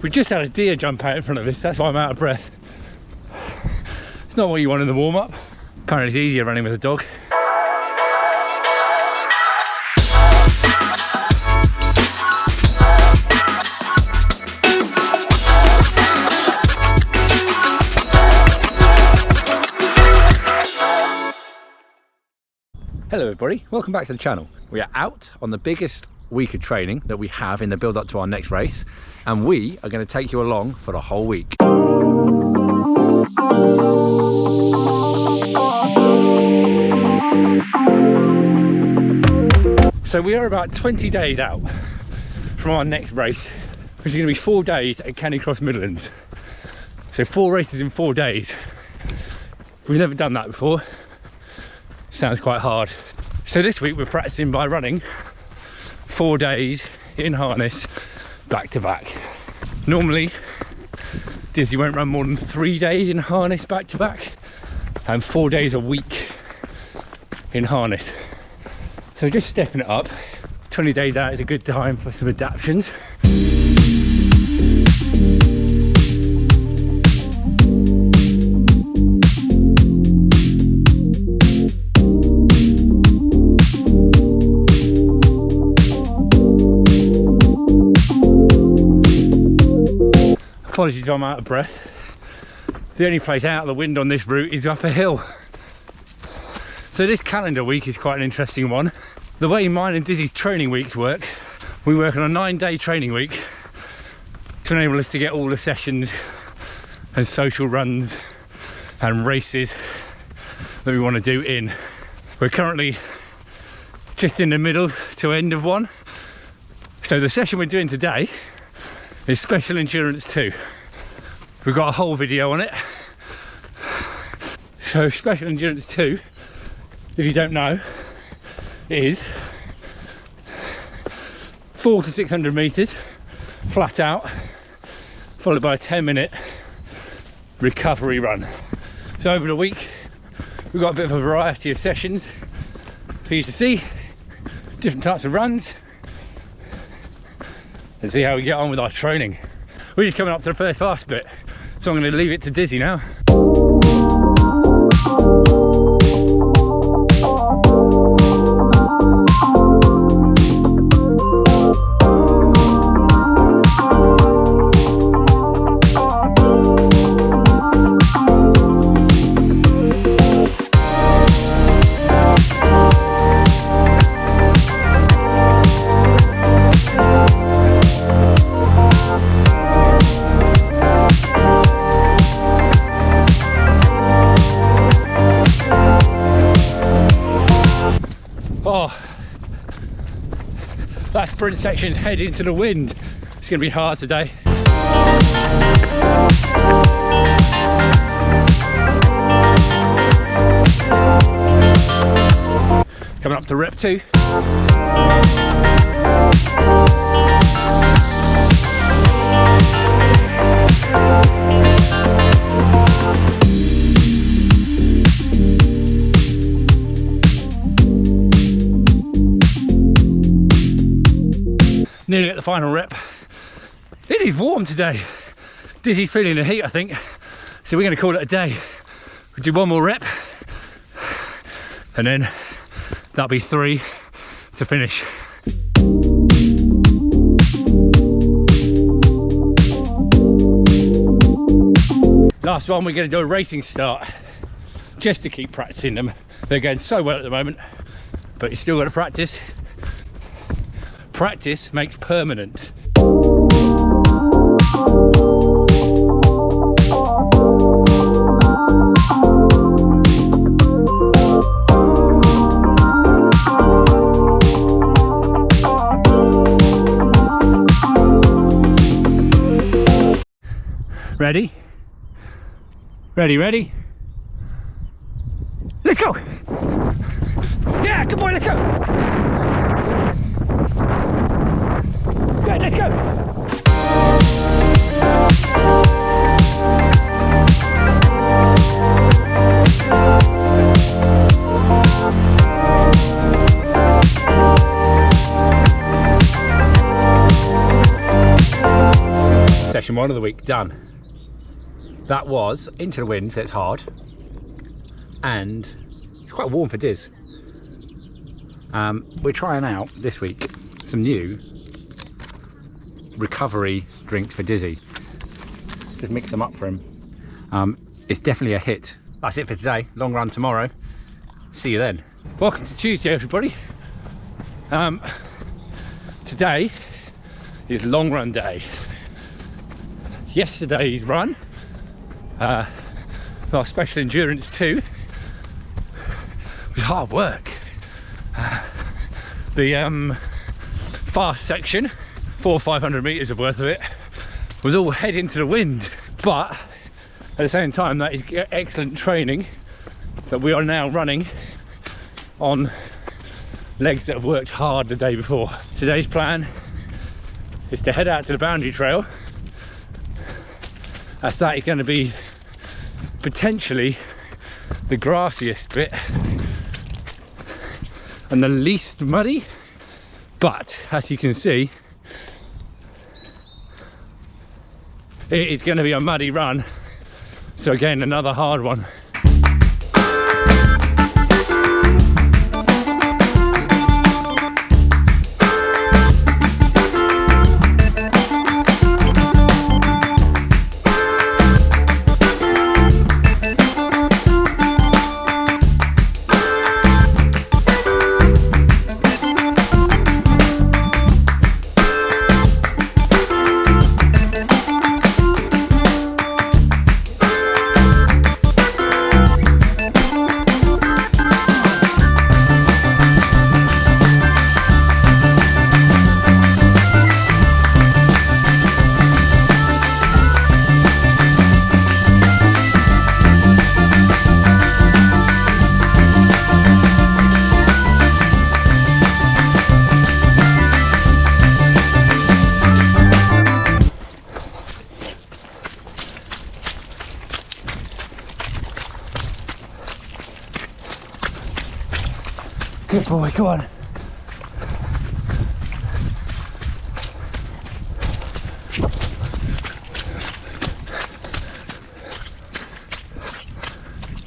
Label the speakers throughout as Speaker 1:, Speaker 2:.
Speaker 1: We just had a deer jump out in front of us, that's why I'm out of breath. It's not what you want in the warm-up. Apparently it's easier running with a dog. Hello everybody, welcome back to the channel. We are out on the biggest week of training that we have in the build up to our next race, and we are going to take you along for the whole week. So we are about 20 days out from our next race, which is going to be 4 days at Canicross Midlands. So 4 races in 4 days. We've never done that before. Sounds quite hard. So this week we're practicing by running 4 days in harness back to back. Normally Dizzy won't run more than 3 days in harness back to back and 4 days a week in harness. So just stepping it up. 20 days out is a good time for some adaptations. Apologies, I'm out of breath. The only place out of the wind on this route is up a hill. So this calendar week is quite an interesting one. The way mine and Dizzy's training weeks work, we work on a 9-day training week to enable us to get all the sessions and social runs and races that we want to do in. We're currently just in the middle to end of one. So the session we're doing today is Special Endurance 2. We've got a whole video on it. So Special Endurance 2, if you don't know, is 400 to 600 meters flat out, followed by a 10-minute recovery run. So over the week we've got a bit of a variety of sessions for you to see, different types of runs, and see how we get on with our training. We're just coming up to the first fast bit, so I'm going to leave it to Dizzy now. Oh, that sprint section's heading into the wind. It's going to be hard today. Coming up to rep 2. Nearly at the final rep. It is warm today. Dizzy's feeling the heat, I think. So we're going to call it a day. We'll do one more rep, and then that'll be 3 to finish. Last one, we're going to do a racing start, just to keep practicing them. They're going so well at the moment, but you still got to practice. Practice makes permanent. Ready? Ready, ready? Let's go! Yeah, good boy, let's go! Good, let's go! session 1 of the week done. That was into the wind, so it's hard, and it's quite warm for Diz. We're trying out this week some new recovery drinks for Dizzy. Just mix them up for him. It's definitely a hit. That's it for today. Long run tomorrow. See you then. Welcome to Tuesday, everybody. Today is long run day. Yesterday's run, our special endurance 2, was hard work. The fast section, 400 or 500 meters of worth of it, was all head into the wind, but at the same time that is excellent training that we are now running on legs that have worked hard the day before. Today's plan is to head out to the boundary trail, as that is going to be potentially the grassiest bit and the least muddy, but as you can see, it is going to be a muddy run, so again another hard one. Good boy, go on.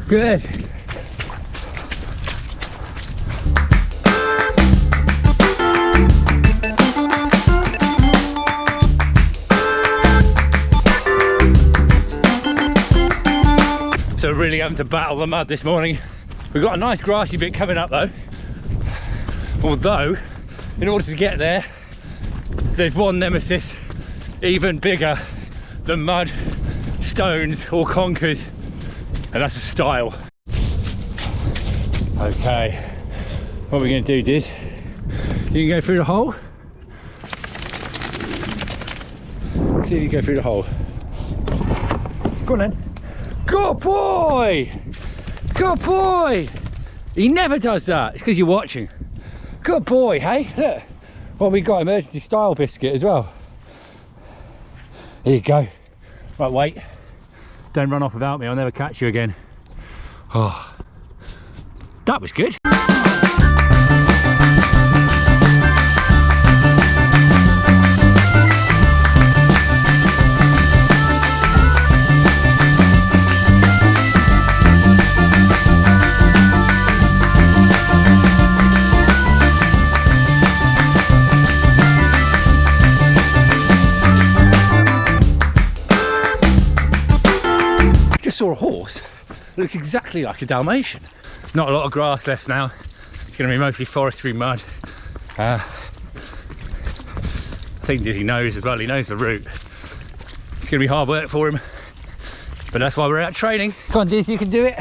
Speaker 1: Good. So really having to battle the mud this morning. We've got a nice grassy bit coming up though. Although, in order to get there, there's one nemesis even bigger than mud, stones or conkers, and that's a stile. Okay, what we're going to do, Diz, you can go through the hole. See if you go through the hole. Go on then. Good boy! Good boy! He never does that. It's because you're watching. Good boy, hey? Look. Well, we got emergency style biscuit as well. Here you go. Right, wait. Don't run off without me. I'll never catch you again. Oh, that was good. Saw a horse. It looks exactly like a Dalmatian. There's not a lot of grass left now. It's going to be mostly forestry mud. I think Dizzy knows as well. He knows the route. It's going to be hard work for him, but that's why we're out training. Come on, Dizzy, you can do it.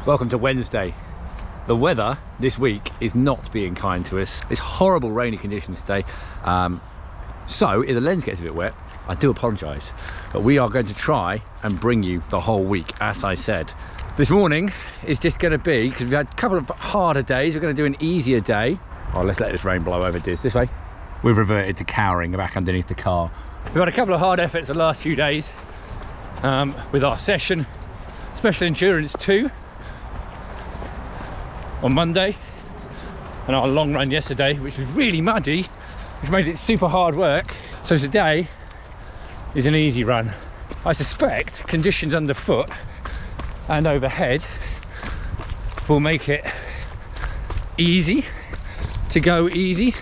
Speaker 1: Welcome to Wednesday. The weather this week is not being kind to us. It's horrible rainy conditions today. So if the lens gets a bit wet, I do apologise. But we are going to try and bring you the whole week, as I said. This morning is just going to be, because we've had a couple of harder days, we're going to do an easier day. Oh, let's let this rain blow over this way. We've reverted to cowering back underneath the car. We've had a couple of hard efforts the last few days with our session, Special Endurance 2 on Monday, and our long run yesterday, which was really muddy, which made it super hard work. So today is an easy run. I suspect conditions underfoot and overhead will make it easy to go easy.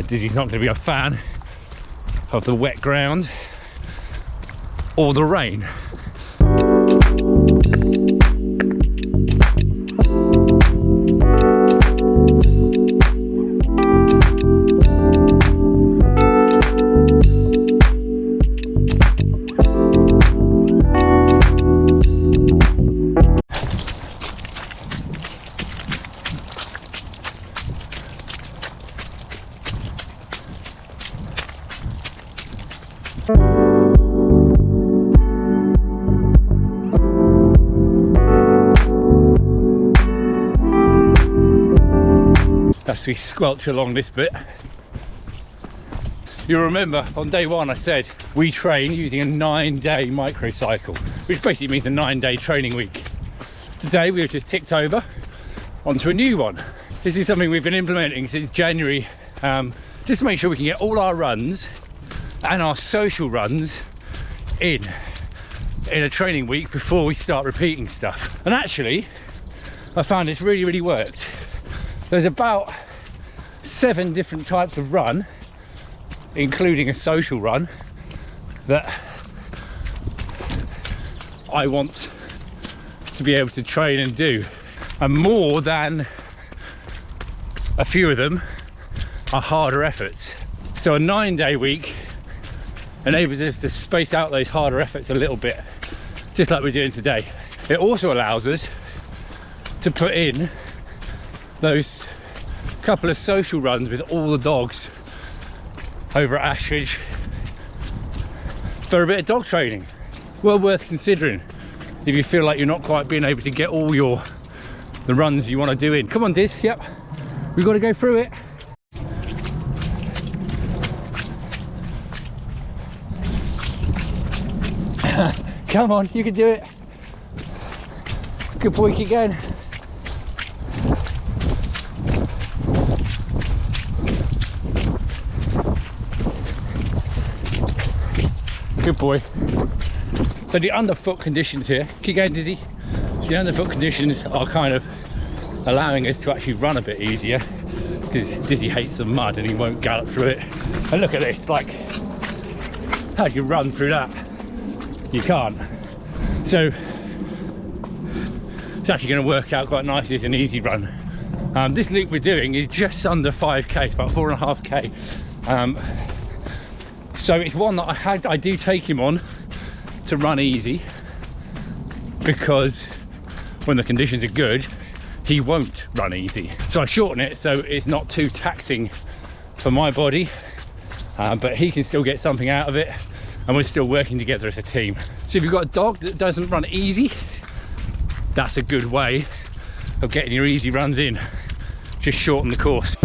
Speaker 1: Dizzy's not going to be a fan of the wet ground or the rain. As we squelch along this bit, you'll remember on day one I said we train using a 9-day microcycle, which basically means a 9-day training week. Today we've just ticked over onto a new one. This is something we've been implementing since January, just to make sure we can get all our runs and our social runs in a training week before we start repeating stuff. And actually I found this really worked. There's about 7 different types of run, including a social run, that I want to be able to train and do. And more than a few of them are harder efforts. So a 9-day week enables us to space out those harder efforts a little bit, just like we're doing today. It also allows us to put in those couple of social runs with all the dogs over at Ashridge for a bit of dog training. Well worth considering if you feel like you're not quite being able to get all the runs you want to do in. Come on, Diz, yep, we've got to go through it. Come on, you can do it. Good boy, keep going. Good boy. So the underfoot conditions here, keep going, Dizzy. So the underfoot conditions are kind of allowing us to actually run a bit easier, because Dizzy hates the mud and he won't gallop through it. And look at this, like, how do you run through that? You can't. So it's actually going to work out quite nicely as an easy run. This loop we're doing is just under 5k, it's about 4.5k. So it's one that I do take him on to run easy, because when the conditions are good he won't run easy. So I shorten it so it's not too taxing for my body, but he can still get something out of it, and we're still working together as a team. So if you've got a dog that doesn't run easy, that's a good way of getting your easy runs in. Just shorten the course.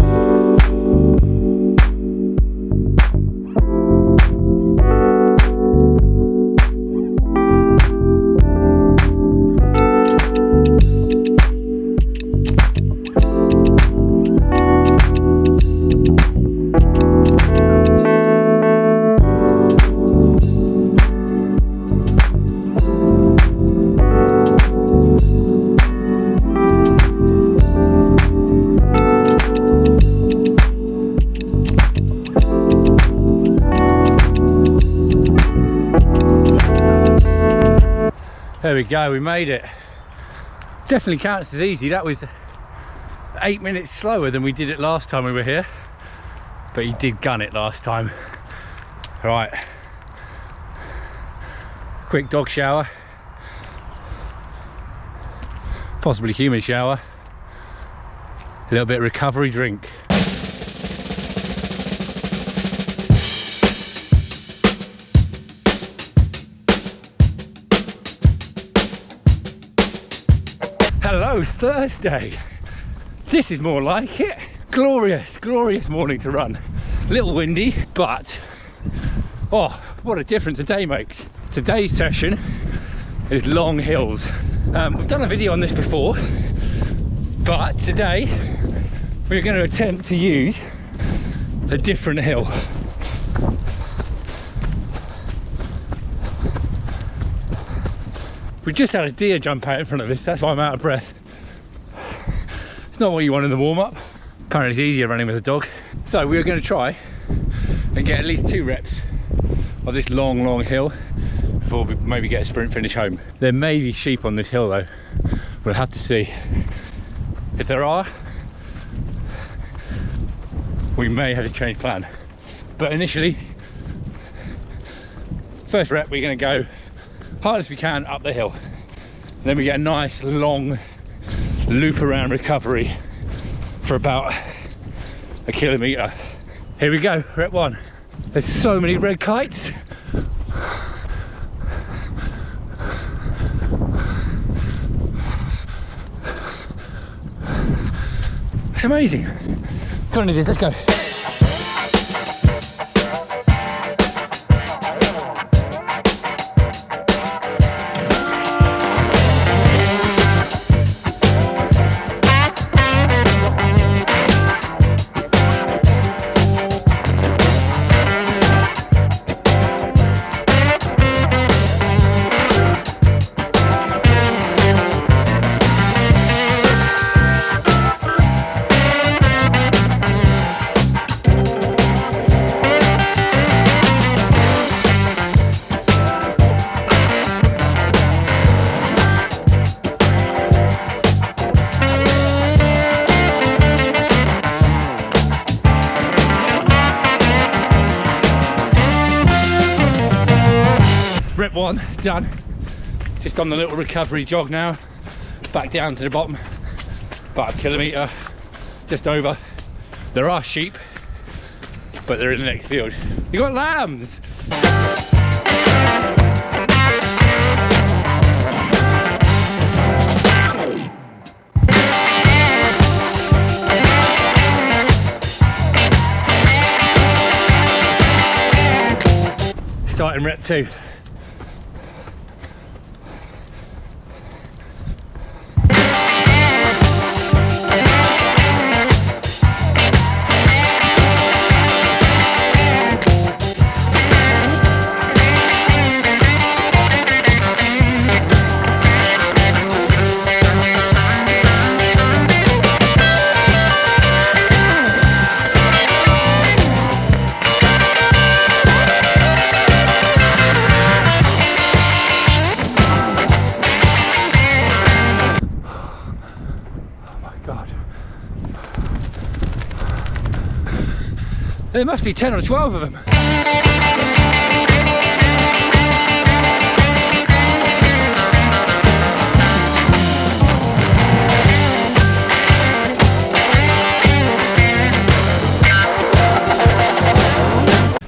Speaker 1: There we go, we made it. Definitely counts as easy. That was 8 minutes slower than we did it last time we were here, but he did gun it last time. Right, quick dog shower. possibly human shower, a little bit of recovery drink. Hello, Thursday. This is more like it. Glorious, glorious morning to run. A little windy, but oh, what a difference a day makes. Today's session is long hills. We've done a video on this before, but today we're going to attempt to use a different hill. We just had a deer jump out in front of us, that's why I'm out of breath. It's not what you want in the warm-up. Apparently it's easier running with a dog. So we're going to try and get at least 2 reps of this long hill before we maybe get a sprint finish home. There may be sheep on this hill though. We'll have to see. If there are, we may have to change plan. But initially, first rep, we're going to go hard as we can up the hill. Then we get a nice long loop around recovery for about a kilometre. Here we go, rep 1. There's so many red kites. It's amazing. Come on, this, let's go. Rep 1 done. Just on the little recovery jog now, back down to the bottom, about a kilometre, just over. There are sheep, but they're in the next field. You got lambs. Starting rep 2. There must be 10 or 12 of them.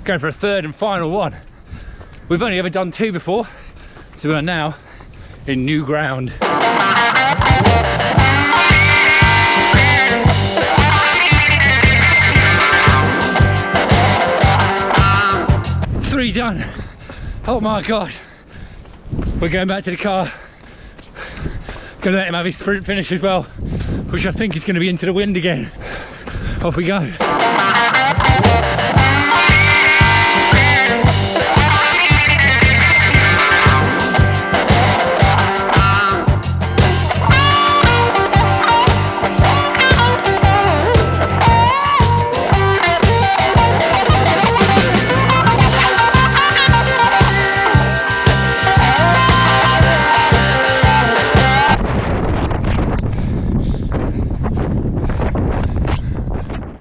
Speaker 1: Going for a third and final one. We've only ever done 2 before, so we are now in new ground. 3 done. Oh my god. We're going back to the car. Gonna let him have his sprint finish as well, which I think is going to be into the wind again. Off we go.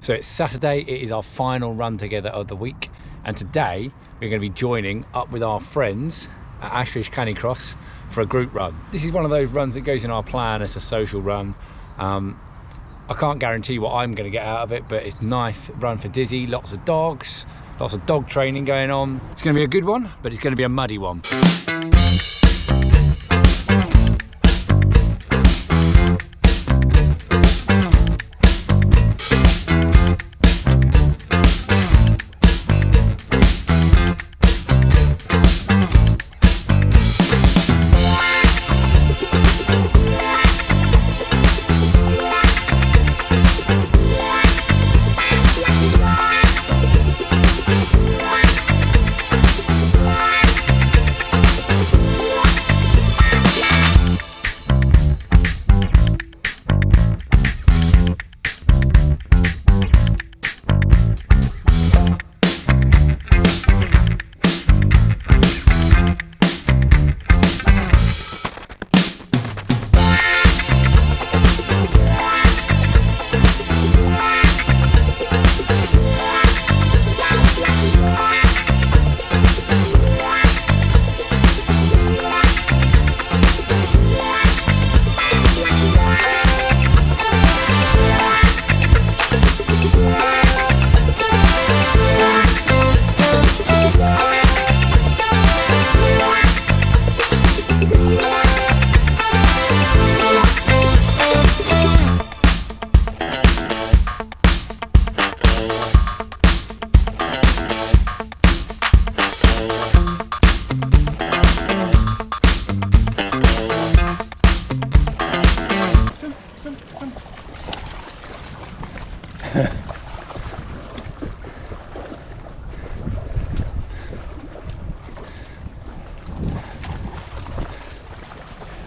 Speaker 1: So it's Saturday, it is our final run together of the week, and today we're going to be joining up with our friends at Ashfish Canicross for a group run. This is one of those runs that goes in our plan as a social run. I can't guarantee what I'm going to get out of it, but it's a nice run for Dizzy. Lots of dogs, lots of dog training going on. It's going to be a good one, but it's going to be a muddy one.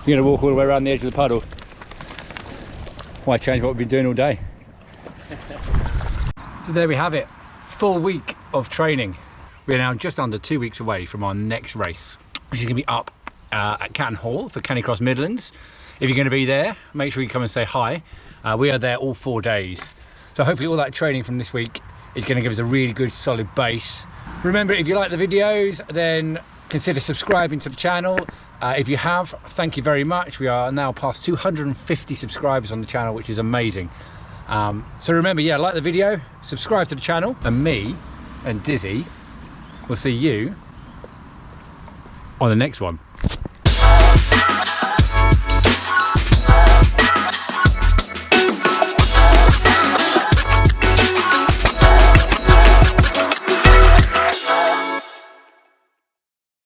Speaker 1: You're going to walk all the way around the edge of the puddle. Why change what we've been doing all day? So there we have it. Full week of training. We're now just under 2 weeks away from our next race, which is going to be up at Canton Hall for Canicross Midlands. If you're going to be there, make sure you come and say hi. We are there all 4 days. So hopefully all that training from this week is going to give us a really good solid base. Remember, if you like the videos, then consider subscribing to the channel. If you have, thank you very much. We are now past 250 subscribers on the channel, which is amazing. So remember, yeah, like the video, subscribe to the channel, and me and Dizzy will see you on the next one.